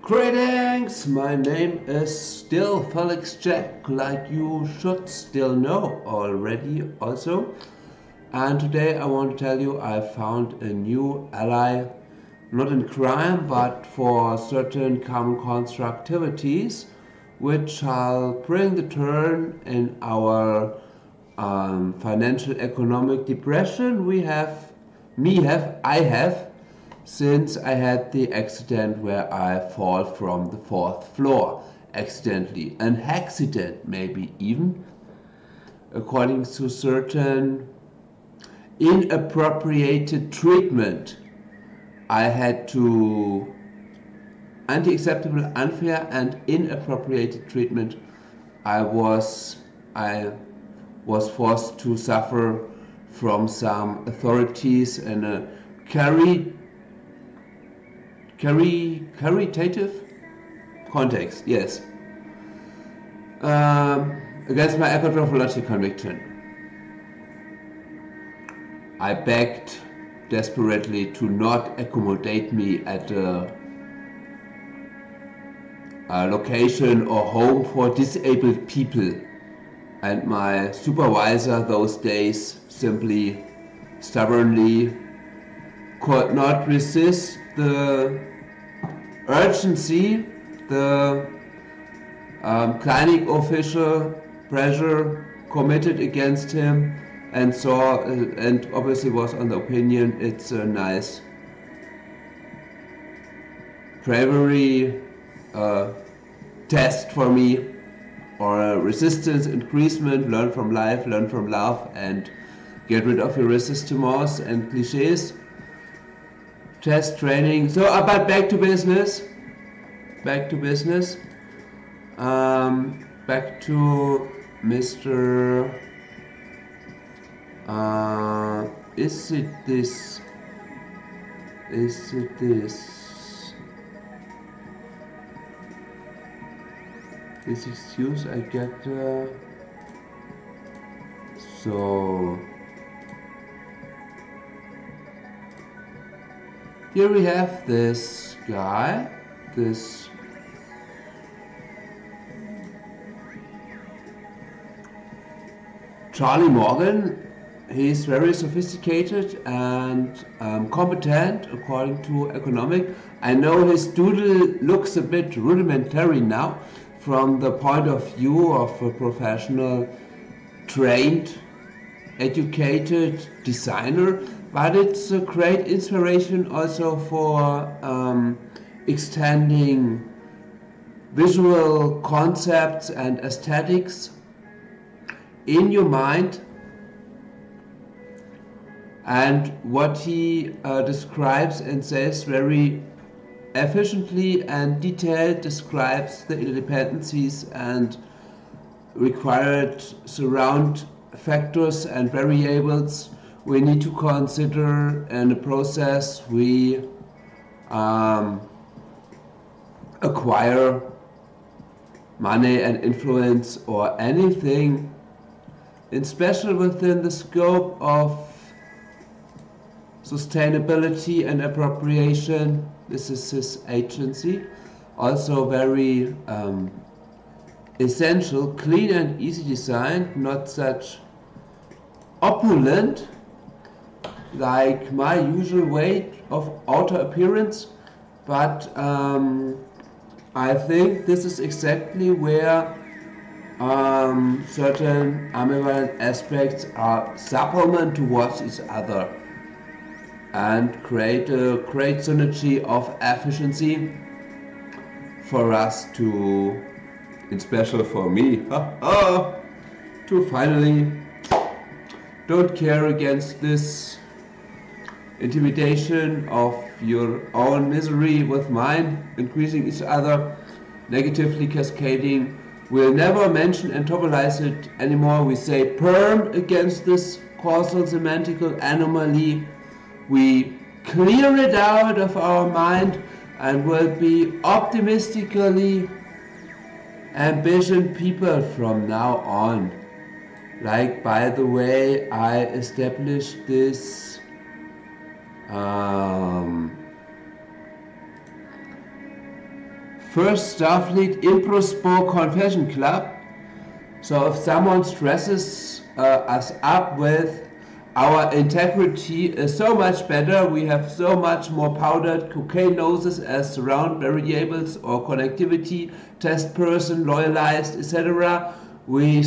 Greetings! My name is still Felix Jack, like you should still know already also. And today I want to tell you I found a new ally, not in crime, but for certain common construct activities, which shall bring the turn in our financial economic depression I have, since I had the accident where I fall from the fourth floor accidentally, an accident maybe even, according to certain inappropriate treatment. I had to anti-acceptable, unfair and inappropriate treatment. I was forced to suffer from some authorities in a caritative context, yes, against my ecotrophological conviction. I begged desperately to not accommodate me at a location or home for disabled people, and my supervisor those days simply stubbornly could not resist the urgency, the clinic official pressure committed against him, and obviously was on the opinion it's a nice bravery test for me, or a resistance increasement, learn from life, learn from love, and get rid of your resistance and cliches. Test training. So, but back to business. Back to Mr. Is it this? This excuse I get. So here we have this guy, this Charlie Morgan. He's very sophisticated and competent according to economic. I know his doodle looks a bit rudimentary now from the point of view of a professional, trained, educated designer, but it's a great inspiration also for extending visual concepts and aesthetics in your mind. And what he describes and says very efficiently and detailed describes the interdependencies and required surround factors and variables we need to consider in the process we acquire money and influence or anything, in special within the scope of sustainability and appropriation. This is his agency. Also very essential, clean and easy designed, not such opulent like my usual way of outer appearance, but I think this is exactly where certain ambivalent aspects are supplement towards each other and create a great synergy of efficiency for us to, in special for me, to finally don't care against this intimidation of your own misery with mine, increasing each other, negatively cascading. We'll never mention and topalize it anymore. We say perm against this causal semantical anomaly. We clear it out of our mind and will be optimistically ambition people from now on. Like, by the way, I established this First Starfleet Improspo Confession Club. So if someone stresses us up with our integrity is so much better, we have so much more powdered cocaine noses as surround variables or connectivity, test person, loyalized, etc. We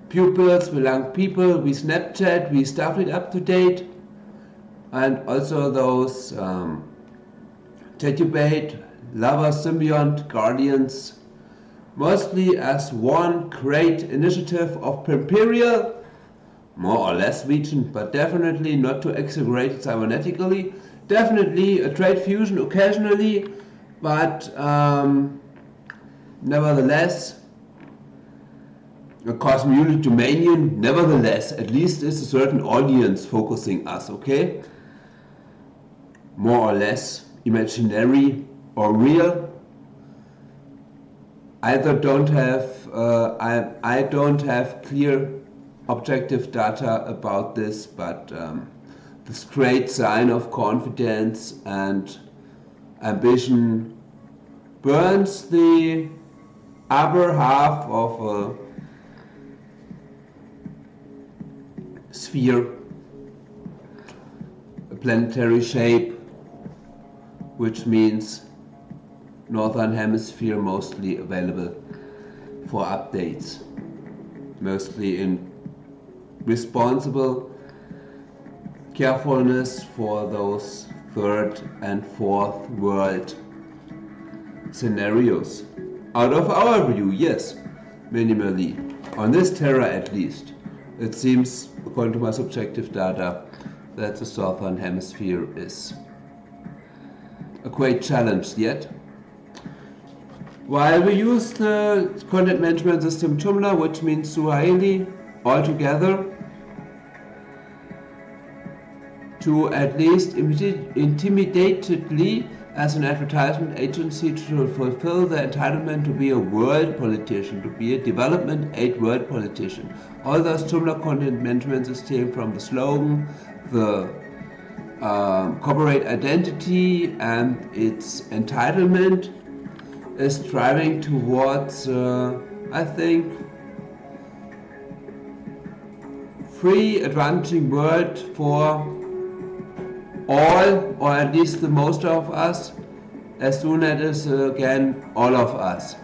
pupils, we young people, we Snapchat, we Starfleet up to date, and also those Tetubate, lovers, symbiont, guardians, mostly as one great initiative of Imperial, more or less region, but definitely not to exaggerate cybernetically. Definitely a trade fusion occasionally, but nevertheless, a cosmology dominion, nevertheless, at least is a certain audience focusing us, okay? More or less imaginary or real. I don't have clear objective data about this, but this great sign of confidence and ambition burns the upper half of a sphere, a planetary shape, which means Northern Hemisphere mostly available for updates, mostly in responsible carefulness for those third and fourth world scenarios. Out of our view, yes, minimally. On this Terra at least, it seems, according to my subjective data, that the Southern Hemisphere is a great challenge yet. While we use the content management system Joomla, which means Swahili, altogether, to at least intimidatedly as an advertisement agency to fulfill the entitlement to be a world politician, to be a development aid world politician. All those Joomla content management system, from the slogan, the corporate identity and its entitlement, is driving towards, I think, free advantaging world for all, or at least the most of us, as soon as again all of us.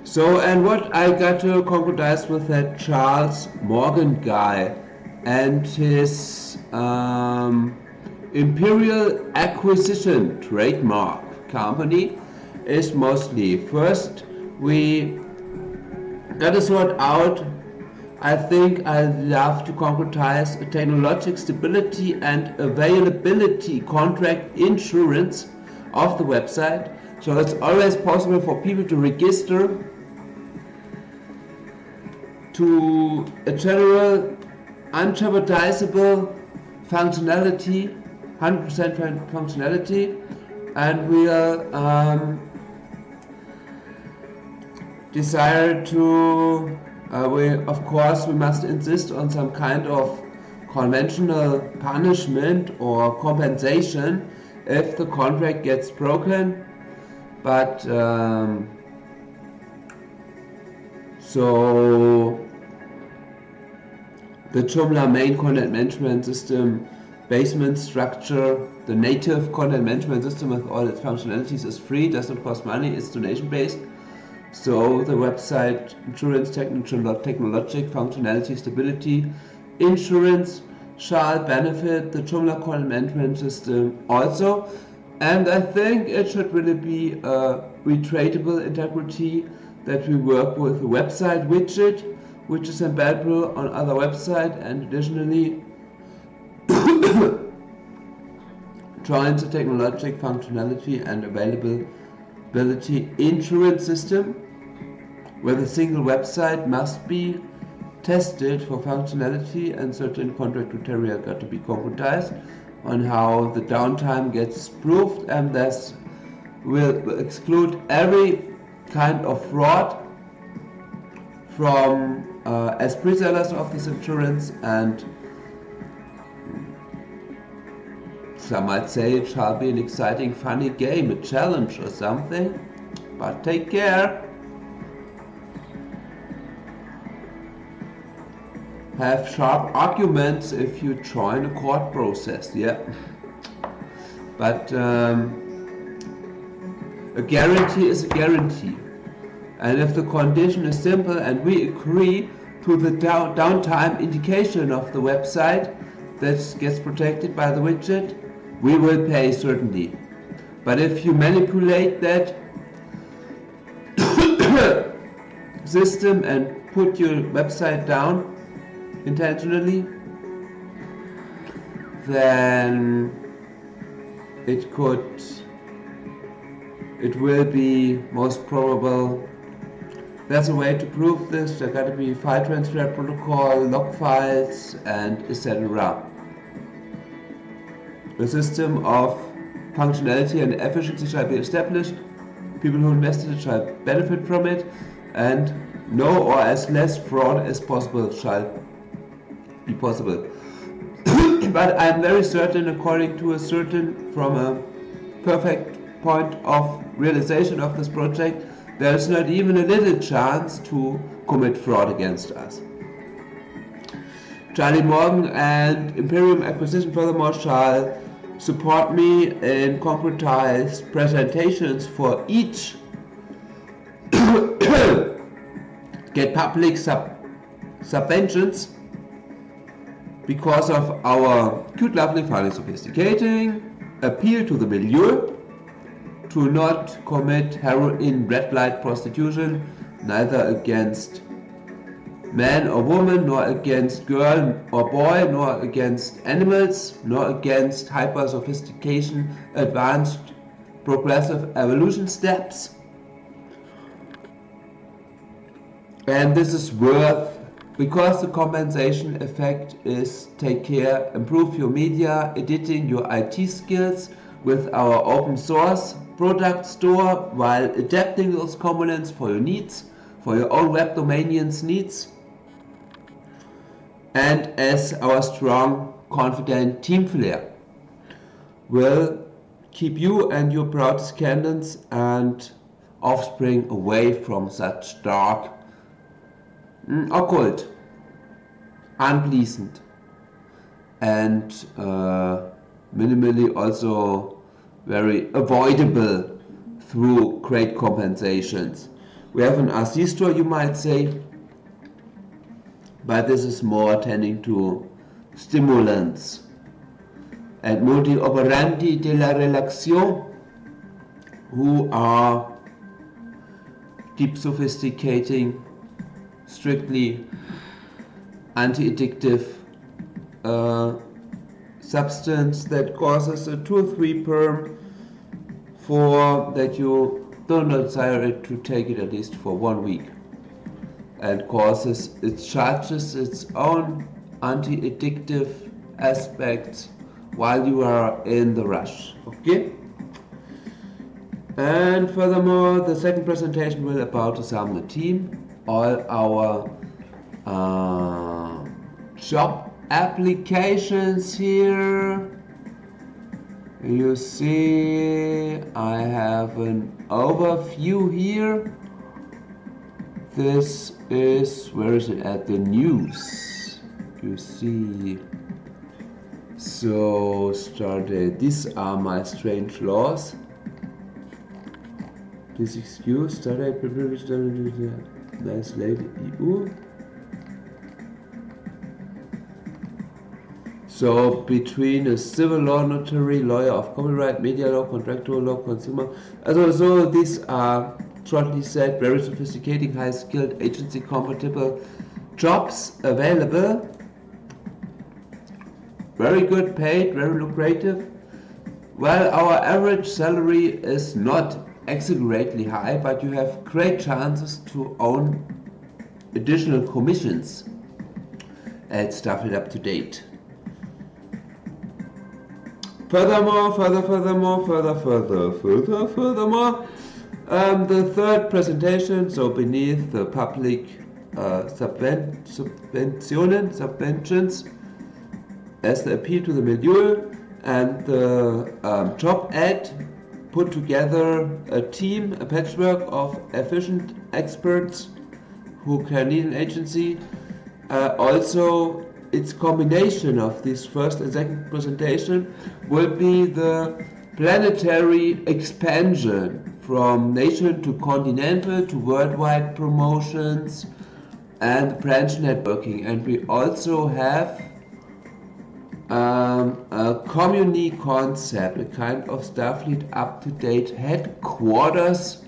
So, and what I got to concretize with that Charles Morgan guy and his Imperial Acquisition trademark company is mostly, first we got to sort out, I think I love to concretize a technological stability and availability contract insurance of the website, so it's always possible for people to register to a general unjeopardizable functionality, 100% functionality, and we'll desire to of course we must insist on some kind of conventional punishment or compensation if the contract gets broken, but so the Joomla main content management system basement structure, the native content management system with all its functionalities is free, doesn't cost money, it's donation based. So the website insurance, technologic functionality, stability, insurance shall benefit the Joomla content management system also. And I think it should really be a retradeable integrity that we work with a website widget, which is embeddable on other websites, and additionally joins the technologic functionality and availability insurance system, where the single website must be tested for functionality and certain contract criteria got to be concretized on how the downtime gets proved, and thus will exclude every kind of fraud from as pre-sellers of this insurance, and Some might say it shall be an exciting, funny game, a challenge or something, but take care. Have sharp arguments if you join a court process, yeah. But a guarantee is a guarantee. And if the condition is simple and we agree to the downtime indication of the website that gets protected by the widget, we will pay certainly. But if you manipulate that system and put your website down intentionally, then it will be most probable. There's a way to prove this. There gotta be file transfer protocol, log files, and etc. A system of functionality and efficiency shall be established. People who invested it shall benefit from it, and no or as less fraud as possible shall be possible. But I'm very certain, according to from a perfect point of realization of this project, there's not even a little chance to commit fraud against us. Charlie Morgan and Imperial Acquisition furthermore shall support me in concretized presentations for each get public subventions because of our cute, lovely, funny, sophisticating appeal to the milieu, to not commit heroin, red light prostitution, neither against man or woman, nor against girl or boy, nor against animals, nor against hyper sophistication, advanced progressive evolution steps. And this is worth, because the compensation effect is take care, improve your media editing, your IT skills with our open source product store while adapting those components for your needs, for your own web dominions needs, and as our strong, confident team flair will keep you and your proud descendants and offspring away from such dark, occult, unpleasant, and minimally also very avoidable through great compensations. We have an RC store, you might say, but this is more tending to stimulants and modus operandi de la relaxation, who are deep sophisticating, strictly anti-addictive substance that causes a 2 or 3 perm for that you don't desire it to take it at least for 1 week, and charges its own anti-addictive aspects while you are in the rush. Okay? And furthermore, the second presentation will about to sum the team, all our job applications here. You see, I have an overview here. This is, where is it, at the news? You see. So, started. These are my strange laws. Please excuse, started privileged nice lady EU. So between a civil law, notary, lawyer of copyright, media law, contractual law, consumer. So these are, shortly said, very sophisticated, high-skilled, agency-compatible jobs available. Very good paid, very lucrative. Well, our average salary is not exaggeratedly high, but you have great chances to own additional commissions and stuff it up to date. Furthermore, the third presentation, so beneath the public subventions, as the appeal to the milieu, And the job ad put together a team, a patchwork of efficient experts who can lead an agency. Also, its combination of this first and second presentation will be the planetary expansion from nation to continental to worldwide promotions and branch networking. And we also have a community concept, a kind of Starfleet up-to-date headquarters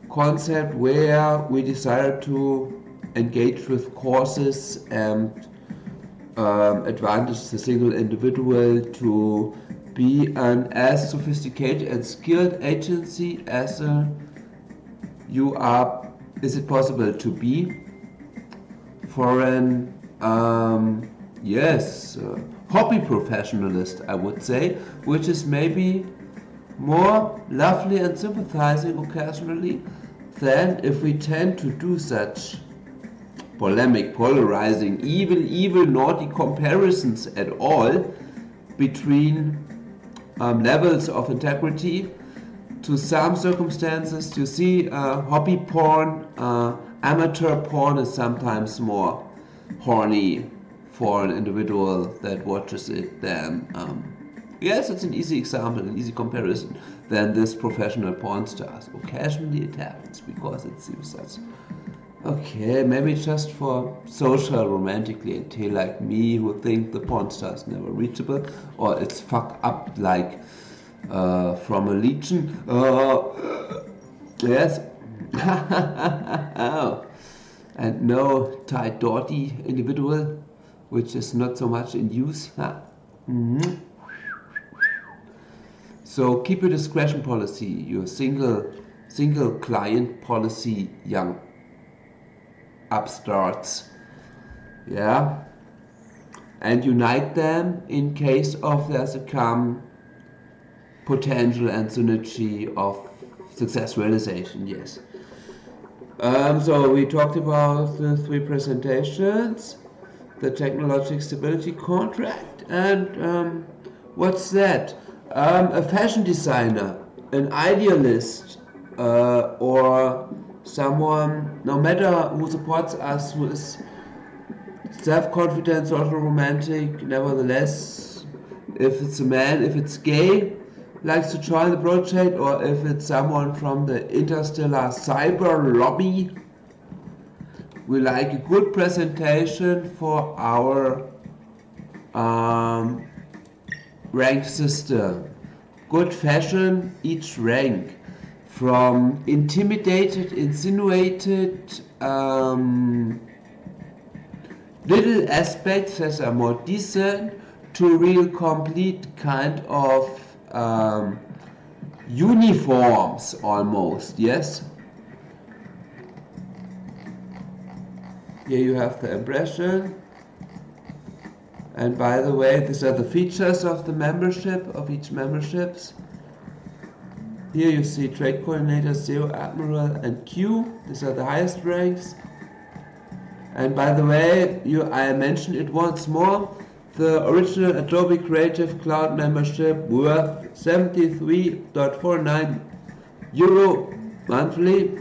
concept where we decided to engage with courses and advantage the single individual to be an as sophisticated and skilled agency as you are. Is it possible to be for an hobby professionalist, I would say, which is maybe more lovely and sympathizing occasionally than if we tend to do such polemic, polarizing, evil, naughty comparisons at all between levels of integrity. To some circumstances, you see hobby porn, amateur porn is sometimes more horny for an individual that watches it than, yes, it's an easy example, an easy comparison, than this professional porn stars. Occasionally it happens because it seems such. Okay, maybe just for social romantic clientele like me who think the porn star is never reachable, or it's fucked up like from a legion. Yes. And no tight dirty individual, which is not so much in use. So keep your discretion policy, your single client policy, young upstarts, yeah, and unite them in case of there's a potential and synergy of success realization. Yes. So we talked about the 3 presentations, the technological stability contract, and what's that? A fashion designer, an idealist, or someone, no matter who supports us, who is self-confident, social romantic, nevertheless, if it's a man, if it's gay, likes to join the project, or if it's someone from the interstellar cyber lobby, we like a good presentation for our rank system. Good fashion, each rank. From intimidated, insinuated, little aspects that are more decent, to real complete kind of uniforms almost, yes? Here you have the impression. And by the way, these are the features of the membership, of each memberships. Here you see Trade Coordinator, Zero, Admiral, and Q. These are the highest ranks. And by the way, I mentioned it once more, the original Adobe Creative Cloud membership worth €73.49 monthly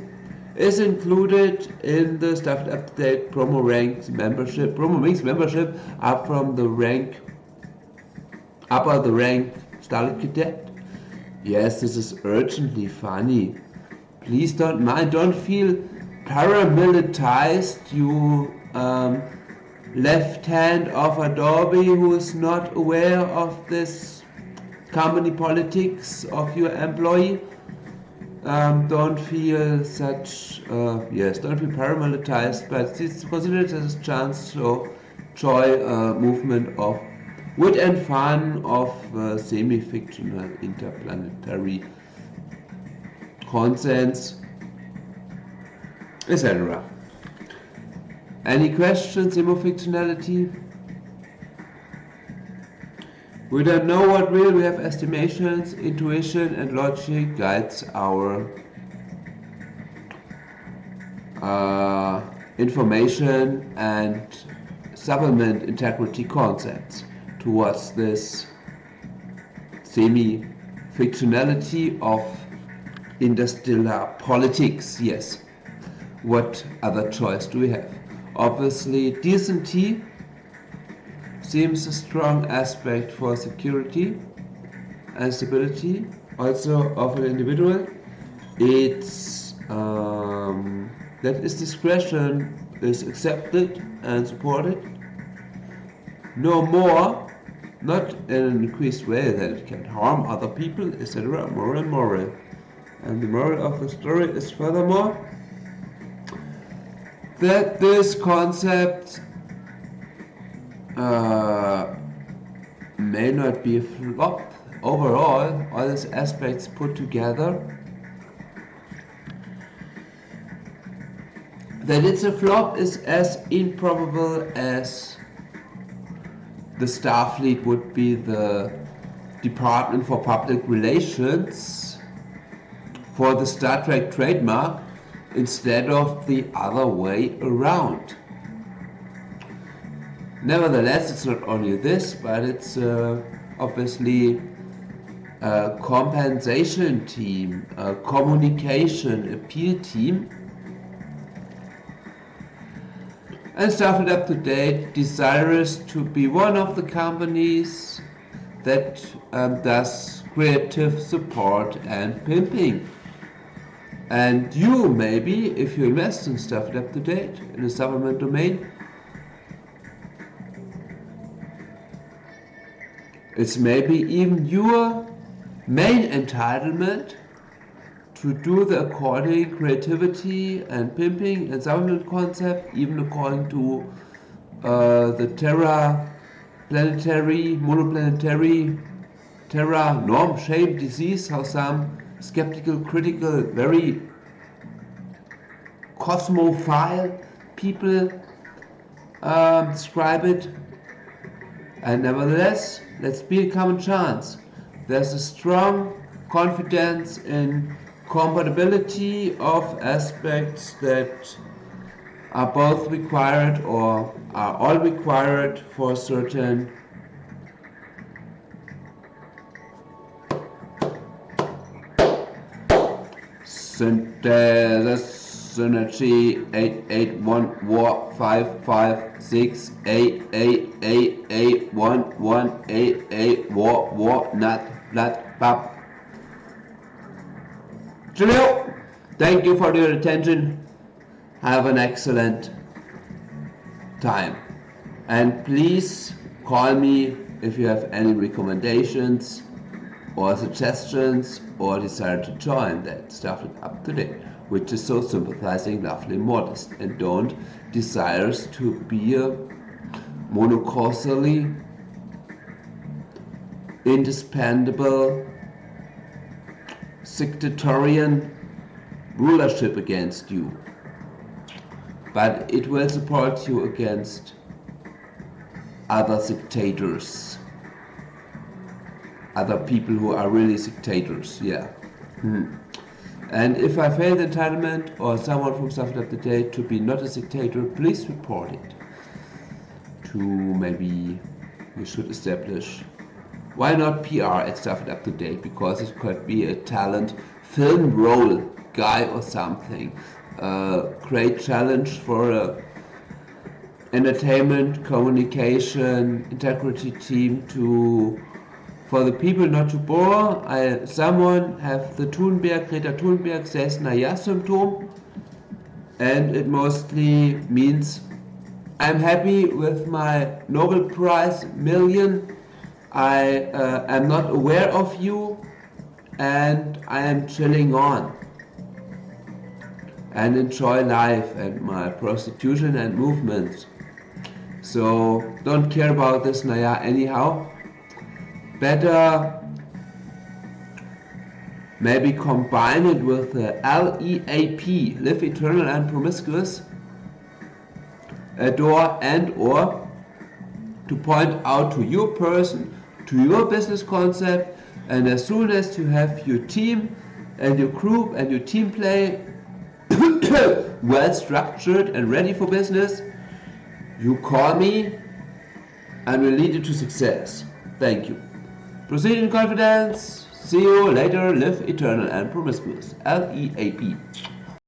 is included in the Starfleet Up-to-Date Promo Ranks membership. Promo Wings membership up from the rank, upper the rank Starfleet Cadet. Yes, this is urgently funny. Please don't mind, don't feel paramilitarized, you left hand of Adobe who is not aware of this company politics of your employee. Don't feel such, don't feel paramilitarized, but consider it as a chance to enjoy a movement of wit and fun of semi-fictional interplanetary consents, etc. Any questions, semi-fictionality? We don't know what real, we have estimations, intuition and logic guides our information and supplement integrity concepts towards this semi-fictionality of interstellar politics. Yes. What other choice do we have? Obviously, decency seems a strong aspect for security and stability, also of an individual. It's that its discretion is accepted and supported. No more, not in an increased way that it can harm other people, etc. Moral. And the moral of the story is furthermore that this concept may not be a flop overall, all these aspects put together. That it's a flop is as improbable as the Starfleet would be the Department for Public Relations for the Star Trek trademark instead of the other way around. Nevertheless, it's not only this, but it's obviously a compensation team, a communication appeal team. And Starfleet Up to Date desirous to be one of the companies that does creative support and pimping. And you, maybe, if you invest in Starfleet Up to Date in the supplement domain, it's maybe even your main entitlement to do the according creativity and pimping and supplement concept, even according to the monoplanetary terra norm, shape, disease, how some skeptical, critical, very cosmophile people describe it. And nevertheless, let's be a common chance. There's a strong confidence in compatibility of aspects that are both required or are all required for certain synergy 881 war 55688881188 war nut blood pop. Cheerio! Thank you for your attention. Have an excellent time. And please call me if you have any recommendations or suggestions or desire to join that Starfleet Up to Date, which is so sympathizing, lovely, modest, and don't desires to be a monocausally indispensable sectarian rulership against you, but it will support you against other sectators, other people who are really sectators. And if I fail the entitlement or someone from Starfleet Up to Date to be not a sectator, please report it to maybe we should establish. Why not PR at Starfleet Up to Date? Because it could be a talent film role guy or something. Great challenge for a entertainment, communication, integrity team for the people not to bore. Someone have the Greta Thunberg says Naya symptom, and it mostly means I'm happy with my Nobel Prize million. I am not aware of you, and I am chilling on and enjoy life and my prostitution and movements. So don't care about this Naya anyhow. Better maybe combine it with the LEAP, live eternal and promiscuous, adore and or to point out to your person, to your business concept, and as soon as you have your team and your group and your team play well structured and ready for business, you call me and will lead you to success. Thank you. Proceed in confidence. See you later. Live eternal and promiscuous. LEAP.